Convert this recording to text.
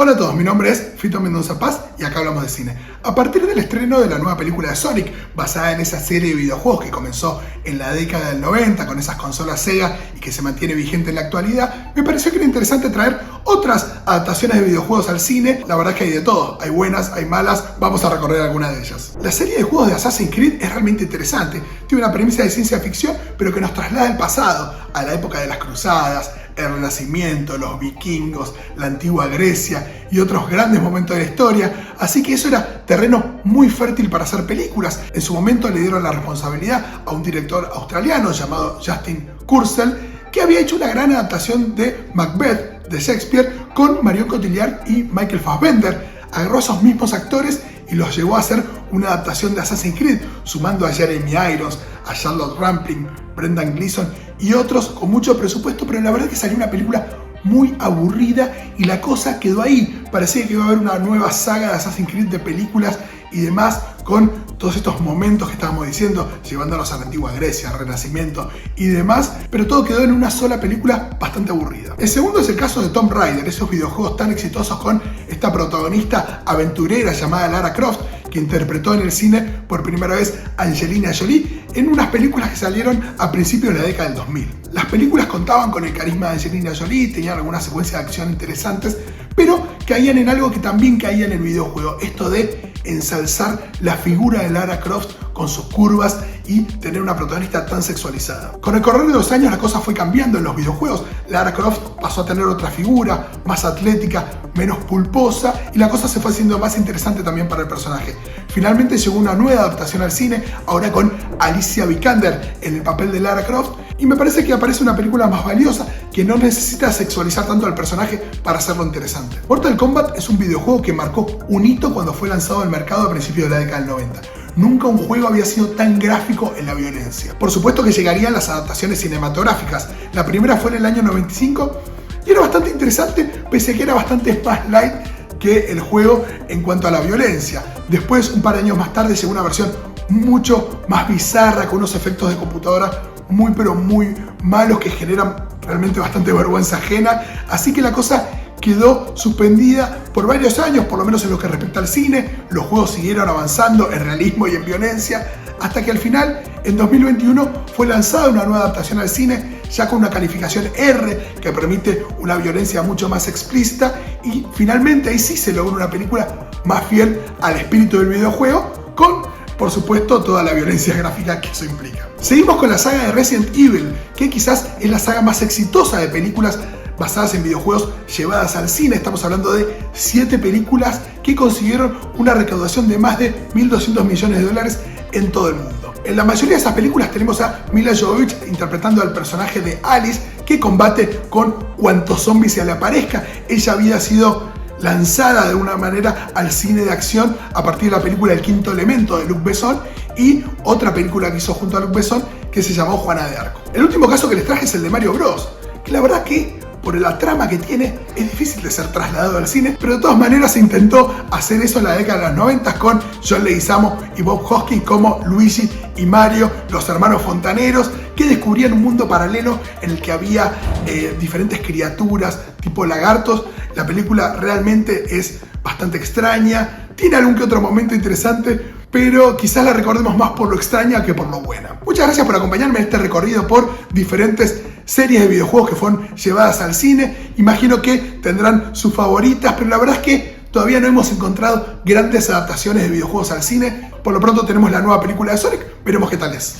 Hola a todos, mi nombre es Fito Mendoza Paz y acá hablamos de cine. A partir del estreno de la nueva película de Sonic, basada en esa serie de videojuegos que comenzó en la década del 90 con esas consolas Sega y que se mantiene vigente en la actualidad, me pareció que era interesante traer otras adaptaciones de videojuegos al cine. La verdad es que hay de todo, hay buenas, hay malas, vamos a recorrer algunas de ellas. La serie de juegos de Assassin's Creed es realmente interesante, tiene una premisa de ciencia ficción pero que nos traslada al pasado, a la época de las cruzadas, el Renacimiento, los vikingos, la antigua Grecia y otros grandes momentos de la historia, así que eso era terreno muy fértil para hacer películas. En su momento le dieron la responsabilidad a un director australiano llamado Justin Kurzel, que había hecho una gran adaptación de Macbeth de Shakespeare con Marion Cotillard y Michael Fassbender. Agarró a esos mismos actores y los llevó a hacer una adaptación de Assassin's Creed, sumando a Jeremy Irons, a Charlotte Rampling, Brendan Gleeson y otros con mucho presupuesto, pero la verdad es que salió una película muy aburrida y la cosa quedó ahí. Parecía que iba a haber una nueva saga de Assassin's Creed de películas y demás, con todos estos momentos que estábamos diciendo, llevándonos a la antigua Grecia, al Renacimiento y demás, pero todo quedó en una sola película bastante aburrida. El segundo es el caso de Tomb Raider, esos videojuegos tan exitosos con esta protagonista aventurera llamada Lara Croft, que interpretó en el cine por primera vez a Angelina Jolie en unas películas que salieron a principios de la década del 2000. Las películas contaban con el carisma de Angelina Jolie, tenían algunas secuencias de acción interesantes, pero caían en algo que también caía en el videojuego, esto de ensalzar la figura de Lara Croft con sus curvas y tener una protagonista tan sexualizada. Con el correr de los años la cosa fue cambiando en los videojuegos. Lara Croft pasó a tener otra figura, más atlética, menos pulposa, y la cosa se fue haciendo más interesante también para el personaje. Finalmente llegó una nueva adaptación al cine, ahora con Alicia Vikander en el papel de Lara Croft, y me parece que aparece una película más valiosa que no necesita sexualizar tanto al personaje para hacerlo interesante. Mortal Kombat es un videojuego que marcó un hito cuando fue lanzado al mercado a principios de la década del 90. Nunca un juego había sido tan gráfico en la violencia. Por supuesto que llegarían las adaptaciones cinematográficas. La primera fue en el año 95 y era bastante interesante, pese a que era bastante más light que el juego en cuanto a la violencia. Después, un par de años más tarde, llegó una versión mucho más bizarra, con unos efectos de computadora muy pero muy malos que generan realmente bastante vergüenza ajena. Así que la cosa quedó suspendida por varios años, por lo menos en lo que respecta al cine. Los juegos siguieron avanzando en realismo y en violencia, hasta que al final, en 2021, fue lanzada una nueva adaptación al cine, ya con una calificación R, que permite una violencia mucho más explícita, y finalmente ahí sí se logró una película más fiel al espíritu del videojuego, con, por supuesto, toda la violencia gráfica que eso implica. Seguimos con la saga de Resident Evil, que quizás es la saga más exitosa de películas basadas en videojuegos llevadas al cine. Estamos hablando de 7 películas que consiguieron una recaudación de más de 1.200 millones de dólares en todo el mundo. En la mayoría de esas películas tenemos a Milla Jovovich interpretando al personaje de Alice, que combate con cuantos zombies se le aparezca. Ella había sido lanzada de una manera al cine de acción a partir de la película El Quinto Elemento de Luc Besson y otra película que hizo junto a Luc Besson que se llamó Juana de Arco. El último caso que les traje es el de Mario Bros, que la verdad que por la trama que tiene es difícil de ser trasladado al cine, pero de todas maneras se intentó hacer eso en la década de los 90 con John Leguizamo y Bob Hoskins como Luigi y Mario, los hermanos fontaneros, que descubrían un mundo paralelo en el que había diferentes criaturas tipo lagartos. La película realmente es bastante extraña, tiene algún que otro momento interesante, pero quizás la recordemos más por lo extraña que por lo buena. Muchas gracias por acompañarme en este recorrido por diferentes series de videojuegos que fueron llevadas al cine. Imagino que tendrán sus favoritas, pero la verdad es que todavía no hemos encontrado grandes adaptaciones de videojuegos al cine. Por lo pronto tenemos la nueva película de Sonic, veremos qué tal es.